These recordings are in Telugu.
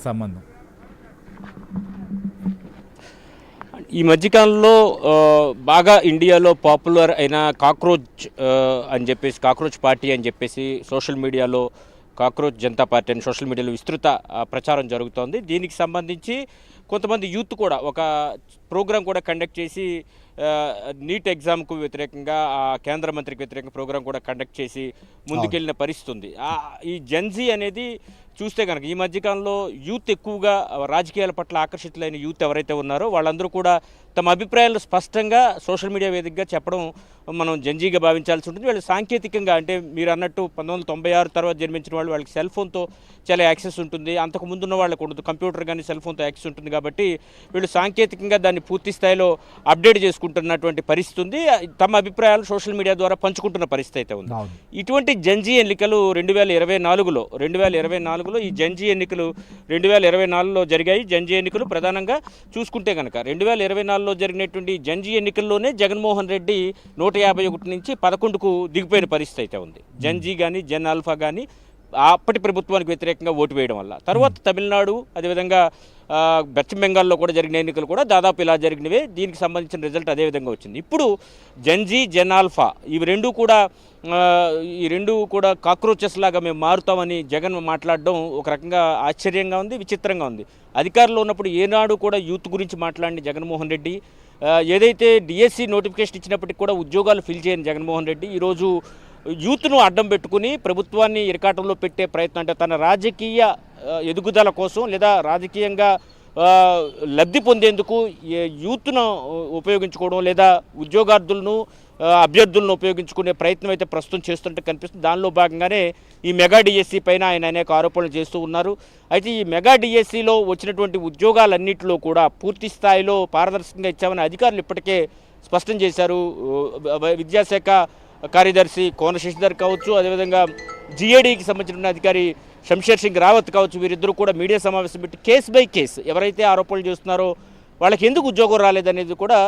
సంబంధం? ఈ మధ్యకాలంలో బాగా ఇండియాలో పాపులర్ అయిన కాక్రోచ్ అని చెప్పేసి, కాక్రోచ్ పార్టీ అని చెప్పేసి సోషల్ మీడియాలో కాక్రోచ్ జనతా పార్టీ అని సోషల్ మీడియాలో విస్తృత ప్రచారం జరుగుతోంది. దీనికి సంబంధించి కొంతమంది యూత్ కూడా ఒక ప్రోగ్రాం కూడా కండక్ట్ చేసి నీట్ ఎగ్జామ్కు వ్యతిరేకంగా కేంద్ర మంత్రికి వ్యతిరేకంగా ప్రోగ్రాం కూడా కండక్ట్ చేసి ముందుకెళ్ళిన పరిస్థితి ఉంది. ఈ జెన్జీ అనేది చూస్తే కనుక ఈ మధ్యకాలంలో యూత్ ఎక్కువగా రాజకీయాల పట్ల ఆకర్షితులైన యూత్ ఎవరైతే ఉన్నారో వాళ్ళందరూ కూడా తమ అభిప్రాయాలు స్పష్టంగా సోషల్ మీడియా వేదికగా చెప్పడం మనం జెన్జీగా భావించాల్సి ఉంటుంది. వాళ్ళు సాంకేతికంగా అంటే మీరు అన్నట్టు 1996 తర్వాత జన్మించిన వాళ్ళు, వాళ్ళకి సెల్ ఫోన్తో చాలా యాక్సెస్ ఉంటుంది. అంతకు ముందున్న వాళ్ళకు ఉండదు, కంప్యూటర్ కానీ సెల్ ఫోన్తో యాక్సెస్ ఉంటుంది. కాబట్టి వీళ్ళు సాంకేతికంగా దాన్ని పూర్తి స్థాయిలో అప్డేట్ చేసుకుంటున్నటువంటి పరిస్థితి ఉంది. తమ అభిప్రాయాలు సోషల్ మీడియా ద్వారా పంచుకుంటున్న పరిస్థితి అయితే ఉంది. ఇటువంటి జెన్జీ ఎన్నికలు 2024లో ఈ జెన్జీ ఎన్నికలు 2024లో జరిగాయి. జెన్జీ ఎన్నికలు ప్రధానంగా చూసుకుంటే కనుక 2024లో జరిగినటువంటి జెన్జీ ఎన్నికల్లోనే జగన్మోహన్ రెడ్డి 151 నుంచి 11కు దిగిపోయిన పరిస్థితి అయితే ఉంది. జెన్జీ కానీ జెన్ ఆల్ఫా కానీ అప్పటి ప్రభుత్వానికి వ్యతిరేకంగా ఓటు వేయడం వల్ల. తర్వాత తమిళనాడు, అదేవిధంగా పశ్చిమ బెంగాల్లో కూడా జరిగిన ఎన్నికలు కూడా దాదాపు ఇలా జరిగినవే. దీనికి సంబంధించిన రిజల్ట్ అదేవిధంగా వచ్చింది. ఇప్పుడు జెన్జీ, జెన్ ఆల్ఫా ఈ రెండు కూడా కాక్రోచెస్ లాగా మేము మారుతామని జగన్ మాట్లాడడం ఒక రకంగా ఆశ్చర్యంగా ఉంది, విచిత్రంగా ఉంది. అధికారంలో ఉన్నప్పుడు ఏనాడు కూడా యూత్ గురించి మాట్లాడిన జగన్మోహన్ రెడ్డి, ఏదైతే డిఎస్సి నోటిఫికేషన్ ఇచ్చినప్పటికీ కూడా ఉద్యోగాలు ఫిల్ చేయని జగన్మోహన్ రెడ్డి ఈరోజు యూత్ను అడ్డం పెట్టుకుని ప్రభుత్వాన్ని ఇరకాటంలో పెట్టే ప్రయత్నం, అంటే తన రాజకీయ ఎదుగుదల కోసం లేదా రాజకీయంగా లబ్ధి పొందేందుకు యూత్ను ఉపయోగించుకోవడం లేదా ఉద్యోగార్థులను, అభ్యర్థులను ఉపయోగించుకునే ప్రయత్నం అయితే ప్రస్తుతం చేస్తుంటే కనిపిస్తుంది. దానిలో భాగంగానే ఈ మెగా డిఎస్సి పైన ఆయన అనేక ఆరోపణలు చేస్తూ ఉన్నారు. అయితే ఈ మెగా డిఎస్సిలో వచ్చినటువంటి ఉద్యోగాలన్నింటిలో కూడా పూర్తి స్థాయిలో పారదర్శకంగా ఇచ్చామని అధికారులు ఇప్పటికే స్పష్టం చేశారు. విద్యాశాఖ కార్యదర్శి కోన శశిధర్ కావచ్చు, అదేవిధంగా జిఏడికి సంబంధించిన అధికారి శంషేర్ సింగ్ రావత్ కావచ్చు, వీరిద్దరూ కూడా మీడియా సమావేశం పెట్టి కేస్ బై కేసు ఎవరైతే ఆరోపణలు చేస్తున్నారో వాళ్ళకి ఎందుకు ఉద్యోగం రాలేదనేది కూడా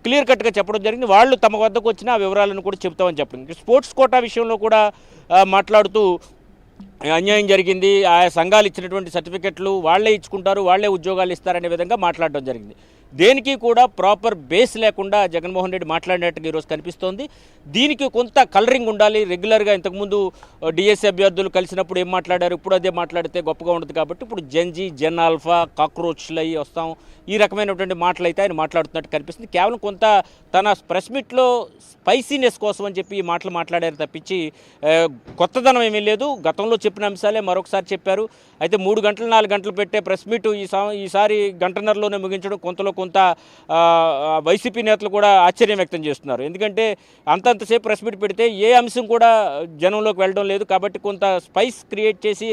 క్లియర్ కట్గా చెప్పడం జరిగింది. వాళ్ళు తమ వద్దకు వచ్చిన ఆ వివరాలను కూడా చెప్తామని చెప్పడం. స్పోర్ట్స్ కోటా విషయంలో కూడా మాట్లాడుతూ అన్యాయం జరిగింది, ఆయా సంఘాలు ఇచ్చినటువంటి సర్టిఫికెట్లు వాళ్ళే ఇచ్చుకుంటారు, వాళ్ళే ఉద్యోగాలు ఇస్తారనే విధంగా మాట్లాడడం జరిగింది. దేనికి కూడా ప్రాపర్ బేస్ లేకుండా జగన్మోహన్ రెడ్డి మాట్లాడినట్టుగా ఈరోజు కనిపిస్తోంది. దీనికి కొంత కలరింగ్ ఉండాలి. రెగ్యులర్గా ఇంతకుముందు డిఎస్సి అభ్యర్థులు కలిసినప్పుడు ఏం మాట్లాడారు, ఇప్పుడు అదే మాట్లాడితే గొప్పగా ఉండదు. కాబట్టి ఇప్పుడు జెన్జీ, జెన్ ఆల్ఫా, కాక్రోచ్లు అయ్యి వస్తాం, ఈ రకమైనటువంటి మాటలు అయితే ఆయన మాట్లాడుతున్నట్టు కనిపిస్తుంది. కేవలం కొంత తన ప్రెస్ మీట్లో స్పైసీనెస్ కోసం అని చెప్పి ఈ మాటలు మాట్లాడారు తప్పించి కొత్తదనం ఏమీ లేదు. గతంలో చెప్పిన అంశాలే మరొకసారి చెప్పారు. అయితే 3 గంటలు 4 గంటలు పెట్టే ప్రెస్ మీటు ఈసారి గంటన్నరలోనే ముగించడం కొంత వైసీపీ నేతలు కూడా ఆశ్చర్యం వ్యక్తం చేస్తున్నారు. ఎందుకంటే అంతంతసేపు ప్రెస్ మీట్ పెడితే ఏ అంశం కూడా జనంలోకి వెళ్ళడం లేదు. కాబట్టి కొంత స్పైస్ క్రియేట్ చేసి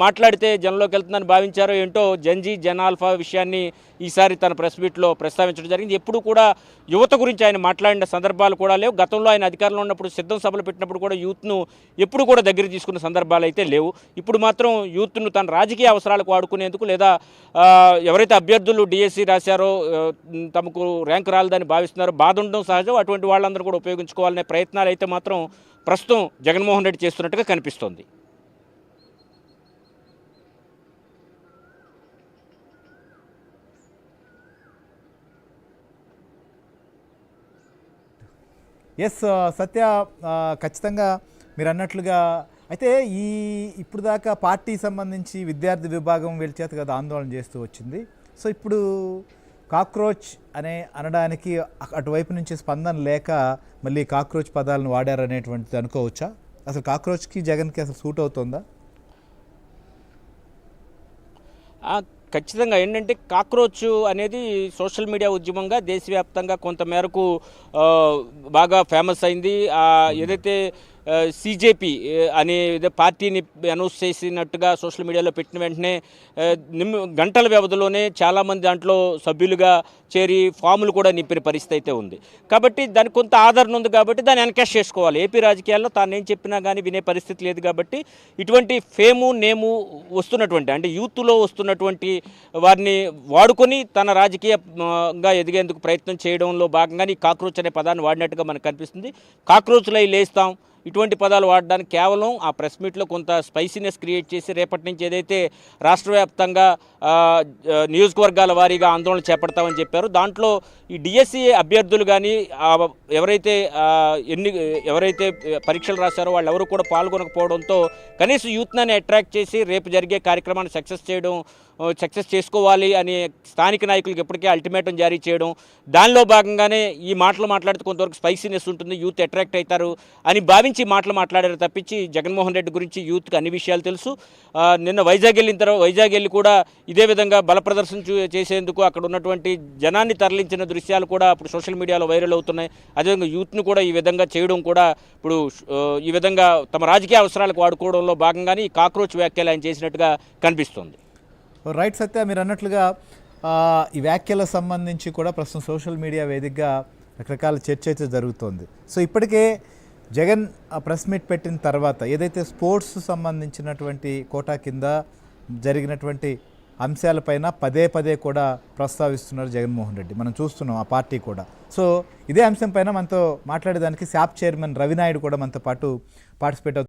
మాట్లాడితే జనంలోకి వెళ్తుందని భావించారో ఏంటో జెన్జీ, జెన్ ఆల్ఫా విషయాన్ని ఈసారి తన ప్రెస్ మీట్లో ప్రస్తావించడం జరిగింది. ఎప్పుడు కూడా యువత గురించి ఆయన మాట్లాడిన సందర్భాలు కూడా లేవు. గతంలో ఆయన అధికారంలో ఉన్నప్పుడు సిద్ధం సభలు పెట్టినప్పుడు కూడా యూత్ను ఎప్పుడు కూడా దగ్గర తీసుకున్న సందర్భాలు అయితే లేవు. ఇప్పుడు మాత్రం యూత్ను తన రాజకీయ అవసరాలకు వాడుకునేందుకు లేదా ఎవరైతే అభ్యర్థులు డిఎస్సి రాశారో తమకు ర్యాంకు రాలేదని భావిస్తున్నారో, బాధ ఉండడం సహజం, అటువంటి వాళ్ళందరూ కూడా ఉపయోగించుకోవాలనే ప్రయత్నాలు అయితే మాత్రం ప్రస్తుతం జగన్మోహన్ రెడ్డి చేస్తున్నట్టుగా కనిపిస్తోంది. ఎస్ సత్య, ఖచ్చితంగా మీరు అన్నట్లుగా అయితే ఇప్పుడు దాకా పార్టీ సంబంధించి విద్యార్థి విభాగం వీళ్ళ చేత కదా ఆందోళన చేస్తూ వచ్చింది. సో ఇప్పుడు కాక్రోచ్ అనడానికి అటువైపు నుంచి స్పందన లేక మళ్ళీ కాక్రోచ్ పదాలను వాడారనేటువంటిది అనుకోవచ్చా? అసలు కాక్రోచ్కి జగన్కి అసలు సూట్ అవుతుందా? ఖచ్చితంగా ఏంటంటే కాక్రోచ్ అనేది సోషల్ మీడియా ఉద్యమంగా దేశవ్యాప్తంగా కొంత మేరకు బాగా ఫేమస్ అయింది. ఏదైతే సిజేపీ అనే పార్టీని అనౌన్స్ చేసినట్టుగా సోషల్ మీడియాలో పెట్టిన వెంటనే గంటల వ్యవధిలోనే చాలామంది దాంట్లో సభ్యులుగా చేరి ఫాములు కూడా నింపిన పరిస్థితి అయితే ఉంది. కాబట్టి దానికి కొంత ఆదరణ ఉంది కాబట్టి దాన్ని ఎన్కాష్ చేసుకోవాలి. ఏపీ రాజకీయాల్లో తాను ఏం చెప్పినా కానీ వినే పరిస్థితి లేదు. కాబట్టి ఇటువంటి ఫేము నేము వస్తున్నటువంటి అంటే యూత్లో వస్తున్నటువంటి వారిని వాడుకొని తన రాజకీయంగా ఎదిగేందుకు ప్రయత్నం చేయడంలో భాగంగా ఈ కాక్రోచ్ అనే పదాన్ని వాడినట్టుగా మనకు కనిపిస్తుంది. కాక్రోచ్లై లేస్తాం, ఇటువంటి పదాలు వాడడానికి కేవలం ఆ ప్రెస్ మీట్లో కొంత స్పైసీనెస్ క్రియేట్ చేసి రేపటి నుంచి ఏదైతే రాష్ట్ర వ్యాప్తంగా నియోజకవర్గాల వారీగా ఆందోళన చేపడతామని చెప్పారు. దాంట్లో ఈ డిఎస్సి అభ్యర్థులు కానీ ఎవరైతే పరీక్షలు రాశారో వాళ్ళు ఎవరు కూడా పాల్గొనకపోవడంతో కనీసం యూత్ని అట్రాక్ట్ చేసి రేపు జరిగే కార్యక్రమాన్ని సక్సెస్ చేసుకోవాలి అని స్థానిక నాయకులకు ఇప్పటికే అల్టిమేటం జారీ చేయడం, దానిలో భాగంగానే ఈ మాటలు మాట్లాడితే కొంతవరకు స్పైసీనెస్ ఉంటుంది, యూత్ అట్రాక్ట్ అవుతారు అని భావించి మాటలు మాట్లాడారు తప్పించి జగన్మోహన్ రెడ్డి గురించి యూత్కి అన్ని విషయాలు తెలుసు. నిన్న వైజాగ్ వెళ్ళి కూడా ఇదే విధంగా బల ప్రదర్శన చేసేందుకు అక్కడ ఉన్నటువంటి జనాన్ని తరలించిన దృశ్యాలు కూడా ఇప్పుడు సోషల్ మీడియాలో వైరల్ అవుతున్నాయి. అదేవిధంగా యూత్ను కూడా ఈ విధంగా చేయడం కూడా ఇప్పుడు ఈ విధంగా తమ రాజకీయ అవసరాలకు వాడుకోవడంలో భాగంగానే ఈ కాక్రోచ్ వ్యాఖ్యలు ఆయన చేసినట్టుగా కనిపిస్తుంది. రైట్ సత్య, మీరు అన్నట్లుగా ఈ వ్యాఖ్యలకు సంబంధించి కూడా ప్రస్తుతం సోషల్ మీడియా వేదికగా రకరకాల చర్చ అయితే జరుగుతోంది. సో ఇప్పటికే జగన్ ప్రెస్ మీట్ పెట్టిన తర్వాత ఏదైతే స్పోర్ట్స్ సంబంధించినటువంటి కోటా కింద జరిగినటువంటి అంశాలపైన పదే కూడా ప్రస్తావిస్తున్నారు జగన్మోహన్ రెడ్డి. మనం చూస్తున్నాం ఆ పార్టీ కూడా. సో ఇదే అంశం పైన మనతో మాట్లాడేదానికి శాప్ చైర్మన్ రవినాయుడు కూడా మనతో పాటు పార్టిసిపేట్